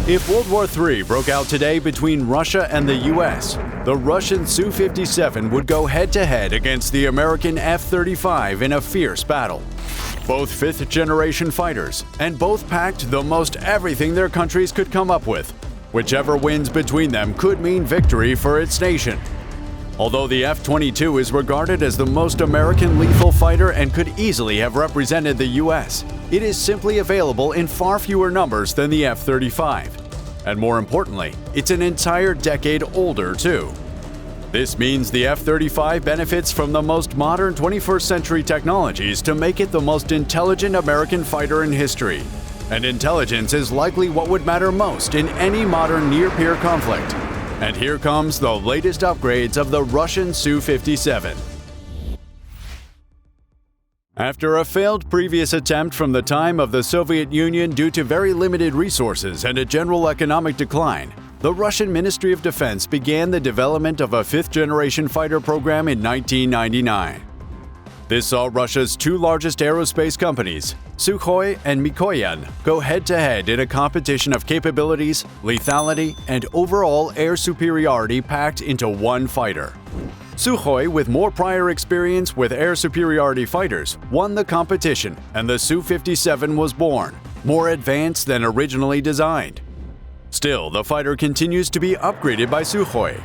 If World War III broke out today between Russia and the US, the Russian Su-57 would go head-to-head against the American F-35 in a fierce battle. Both fifth-generation fighters, and both packed the most everything their countries could come up with. Whichever wins between them could mean victory for its nation. Although the F-22 is regarded as the most American lethal fighter and could easily have represented the US, it is simply available in far fewer numbers than the F-35. And more importantly, it's an entire decade older too. This means the F-35 benefits from the most modern 21st century technologies to make it the most intelligent American fighter in history. And intelligence is likely what would matter most in any modern near-peer conflict. And here comes the latest upgrades of the Russian Su-57. After a failed previous attempt from the time of the Soviet Union due to very limited resources and a general economic decline, the Russian Ministry of Defense began the development of a fifth-generation fighter program in 1999. This saw Russia's two largest aerospace companies, Sukhoi and Mikoyan, go head-to-head in a competition of capabilities, lethality, and overall air superiority packed into one fighter. Sukhoi, with more prior experience with air superiority fighters, won the competition, and the Su-57 was born, more advanced than originally designed. Still, the fighter continues to be upgraded by Sukhoi.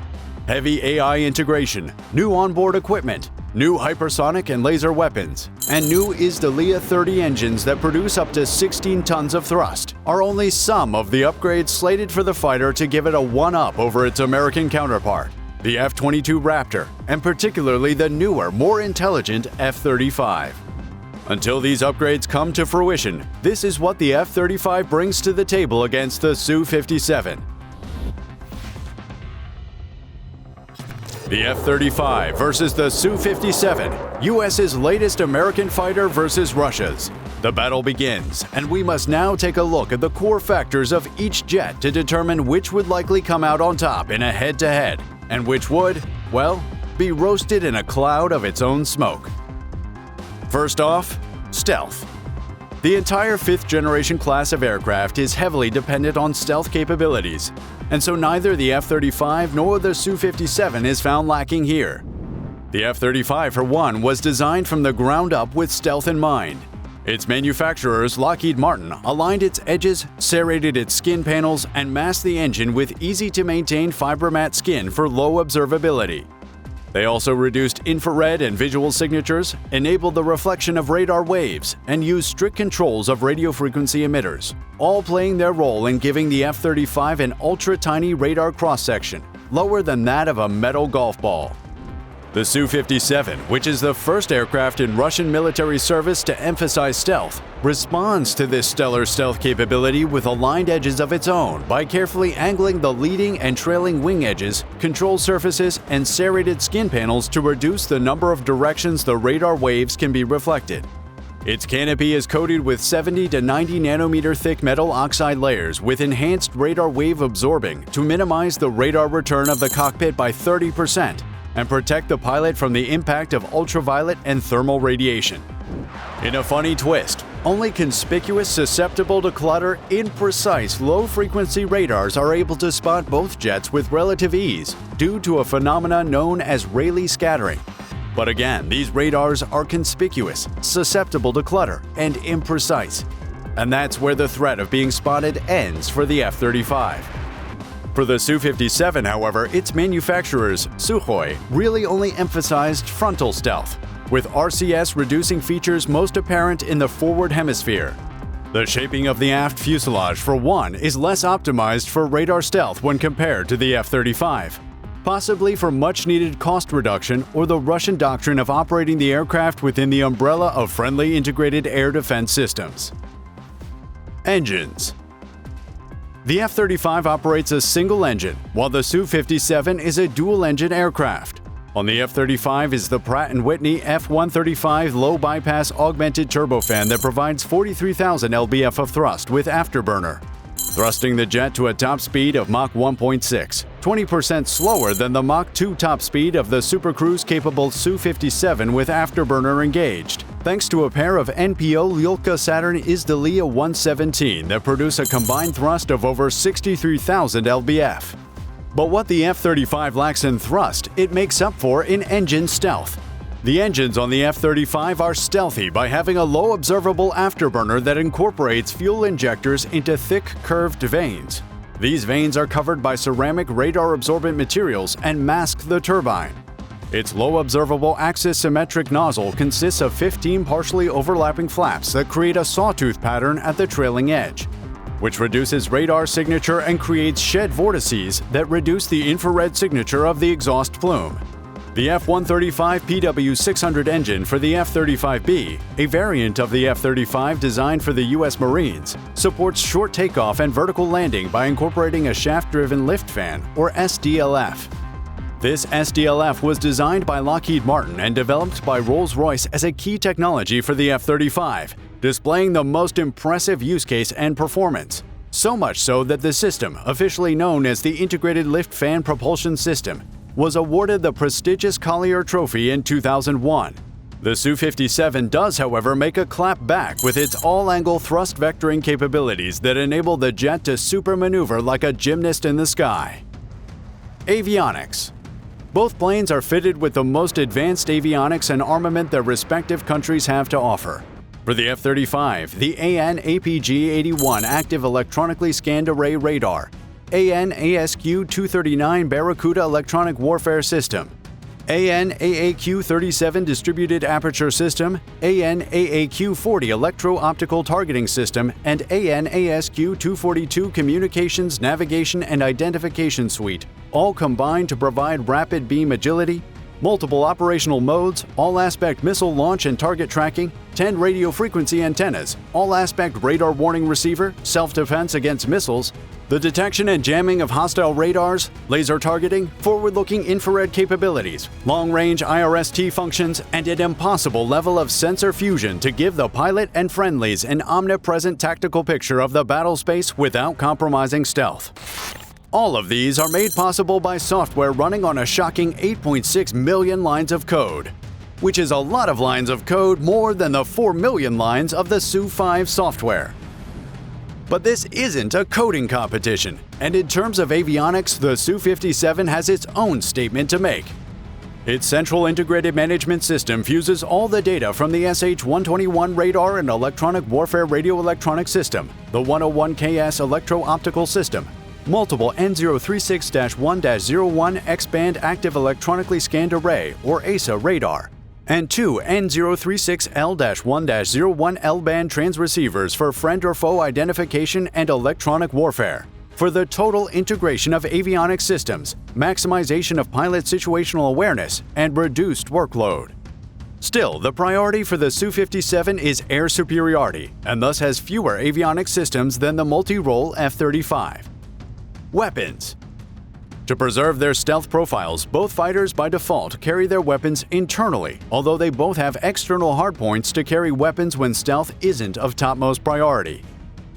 Heavy AI integration, new onboard equipment, new hypersonic and laser weapons, and new Izdalia 30 engines that produce up to 16 tons of thrust are only some of the upgrades slated for the fighter to give it a one-up over its American counterpart, the F-22 Raptor, and particularly the newer, more intelligent F-35. Until these upgrades come to fruition, this is what the F-35 brings to the table against the Su-57. The F-35 versus the Su-57, US's latest American fighter versus Russia's. The battle begins, and we must now take a look at the core factors of each jet to determine which would likely come out on top in a head-to-head, and which would, well, be roasted in a cloud of its own smoke. First off, stealth. The entire fifth-generation class of aircraft is heavily dependent on stealth capabilities, and so neither the F-35 nor the Su-57 is found lacking here. The F-35, for one, was designed from the ground up with stealth in mind. Its manufacturers, Lockheed Martin, aligned its edges, serrated its skin panels, and masked the engine with easy-to-maintain fiber matte skin for low observability. They also reduced infrared and visual signatures, enabled the reflection of radar waves, and used strict controls of radio frequency emitters, all playing their role in giving the F-35 an ultra-tiny radar cross-section, lower than that of a metal golf ball. The Su-57, which is the first aircraft in Russian military service to emphasize stealth, responds to this stellar stealth capability with aligned edges of its own by carefully angling the leading and trailing wing edges, control surfaces, and serrated skin panels to reduce the number of directions the radar waves can be reflected. Its canopy is coated with 70 to 90 nanometer thick metal oxide layers with enhanced radar wave absorbing to minimize the radar return of the cockpit by 30%. And protect the pilot from the impact of ultraviolet and thermal radiation. In a funny twist, only conspicuous, susceptible to clutter, imprecise, low-frequency radars are able to spot both jets with relative ease due to a phenomenon known as Rayleigh scattering. But again, these radars are conspicuous, susceptible to clutter, and imprecise. And that's where the threat of being spotted ends for the F-35. For the Su-57, however, its manufacturers, Sukhoi, really only emphasized frontal stealth, with RCS reducing features most apparent in the forward hemisphere. The shaping of the aft fuselage, for one, is less optimized for radar stealth when compared to the F-35, possibly for much-needed cost reduction or the Russian doctrine of operating the aircraft within the umbrella of friendly integrated air defense systems. Engines. The F-35 operates a single engine, while the Su-57 is a dual-engine aircraft. On the F-35 is the Pratt & Whitney F-135 low-bypass augmented turbofan that provides 43,000 lbf of thrust with afterburner, thrusting the jet to a top speed of Mach 1.6, 20% slower than the Mach 2 top speed of the supercruise-capable Su-57 with afterburner engaged, thanks to a pair of NPO Lyulka Saturn Izdalia 117 that produce a combined thrust of over 63,000 lbf. But what the F-35 lacks in thrust, it makes up for in engine stealth. The engines on the F-35 are stealthy by having a low observable afterburner that incorporates fuel injectors into thick, curved vanes. These vanes are covered by ceramic radar-absorbent materials and mask the turbine. Its low observable axis-symmetric nozzle consists of 15 partially overlapping flaps that create a sawtooth pattern at the trailing edge, which reduces radar signature and creates shed vortices that reduce the infrared signature of the exhaust plume. The F-135 PW600 engine for the F-35B, a variant of the F-35 designed for the U.S. Marines, supports short takeoff and vertical landing by incorporating a shaft-driven lift fan, or SDLF. This SDLF was designed by Lockheed Martin and developed by Rolls-Royce as a key technology for the F-35, displaying the most impressive use case and performance. So much so that the system, officially known as the Integrated Lift Fan Propulsion System, was awarded the prestigious Collier Trophy in 2001. The Su-57 does, however, make a clap back with its all-angle thrust vectoring capabilities that enable the jet to supermaneuver like a gymnast in the sky. Avionics. Both planes are fitted with the most advanced avionics and armament their respective countries have to offer. For the F-35, the AN/APG-81 Active Electronically Scanned Array Radar, AN/ASQ-239 Barracuda Electronic Warfare System, AN/AAQ-37 Distributed Aperture System, AN/AAQ-40 Electro-Optical Targeting System, and AN/ASQ-242 Communications, Navigation, and Identification Suite all combine to provide rapid beam agility, multiple operational modes, all-aspect missile launch and target tracking, 10 radio frequency antennas, all-aspect radar warning receiver, self-defense against missiles, the detection and jamming of hostile radars, laser targeting, forward-looking infrared capabilities, long-range IRST functions, and an impossible level of sensor fusion to give the pilot and friendlies an omnipresent tactical picture of the battle space without compromising stealth. All of these are made possible by software running on a shocking 8.6 million lines of code, which is a lot of lines of code, more than the 4 million lines of the Su-5 software. But this isn't a coding competition, and in terms of avionics, the Su-57 has its own statement to make. Its central integrated management system fuses all the data from the SH-121 radar and electronic warfare radio-electronic system, the 101KS electro-optical system, multiple N036-1-01 X-band active electronically scanned array, or ASA radar, and two N036L-1-01 L-band transceivers for friend or foe identification and electronic warfare. For the total integration of avionics systems, maximization of pilot situational awareness, and reduced workload. Still, the priority for the Su-57 is air superiority, and thus has fewer avionics systems than the multi-role F-35. Weapons. To preserve their stealth profiles, both fighters by default carry their weapons internally, although they both have external hardpoints to carry weapons when stealth isn't of topmost priority.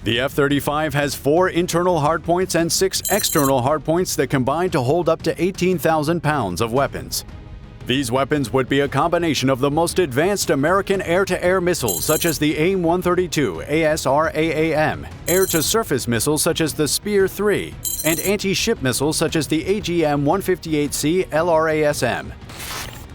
The F-35 has 4 internal hardpoints and 6 external hardpoints that combine to hold up to 18,000 pounds of weapons. These weapons would be a combination of the most advanced American air-to-air missiles such as the AIM-132 ASRAAM, air-to-surface missiles such as the Spear-3, and anti-ship missiles such as the AGM-158C LRASM.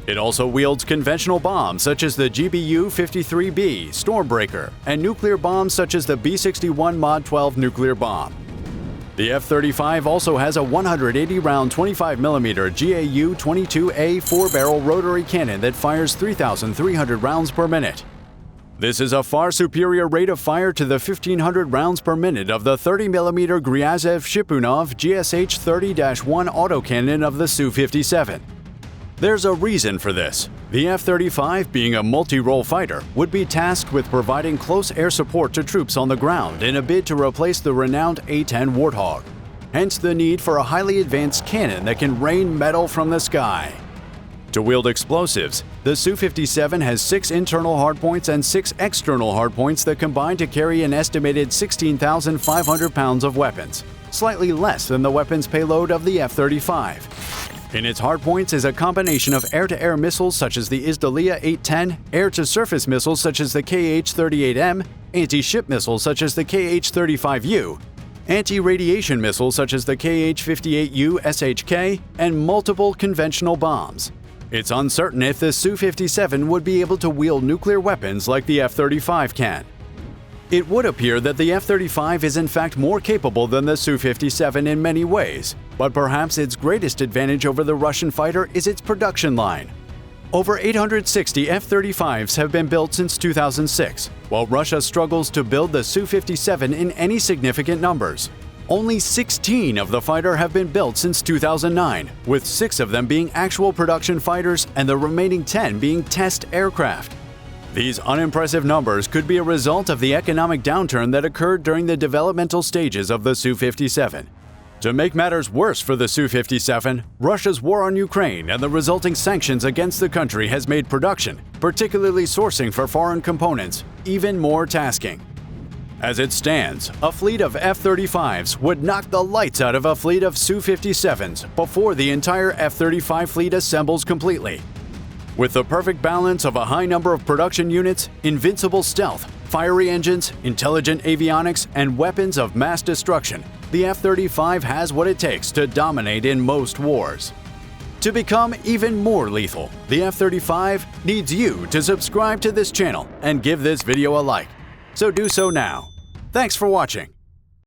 It also wields conventional bombs such as the GBU-53B Stormbreaker and nuclear bombs such as the B-61 Mod 12 nuclear bomb. The F-35 also has a 180-round 25mm GAU-22A 4-barrel rotary cannon that fires 3,300 rounds per minute. This is a far superior rate of fire to the 1,500 rounds per minute of the 30mm Gryazev-Shipunov GSH-30-1 autocannon of the Su-57. There's a reason for this. The F-35, being a multi-role fighter, would be tasked with providing close air support to troops on the ground in a bid to replace the renowned A-10 Warthog. Hence the need for a highly advanced cannon that can rain metal from the sky. To wield explosives, the Su-57 has 6 internal hardpoints and 6 external hardpoints that combine to carry an estimated 16,500 pounds of weapons, slightly less than the weapons payload of the F-35. In its hardpoints is a combination of air-to-air missiles such as the Izdalia 810, air-to-surface missiles such as the KH-38M, anti-ship missiles such as the KH-35U, anti-radiation missiles such as the KH-58U SHK, and multiple conventional bombs. It's uncertain if the Su-57 would be able to wield nuclear weapons like the F-35 can. It would appear that the F-35 is in fact more capable than the Su-57 in many ways, but perhaps its greatest advantage over the Russian fighter is its production line. Over 860 F-35s have been built since 2006, while Russia struggles to build the Su-57 in any significant numbers. Only 16 of the fighter have been built since 2009, with 6 of them being actual production fighters and the remaining 10 being test aircraft. These unimpressive numbers could be a result of the economic downturn that occurred during the developmental stages of the Su-57. To make matters worse for the Su-57, Russia's war on Ukraine and the resulting sanctions against the country has made production, particularly sourcing for foreign components, even more tasking. As it stands, a fleet of F-35s would knock the lights out of a fleet of Su-57s before the entire F-35 fleet assembles completely. With the perfect balance of a high number of production units, invincible stealth, fiery engines, intelligent avionics, and weapons of mass destruction, the F-35 has what it takes to dominate in most wars. To become even more lethal, the F-35 needs you to subscribe to this channel and give this video a like. So do so now. Thanks for watching.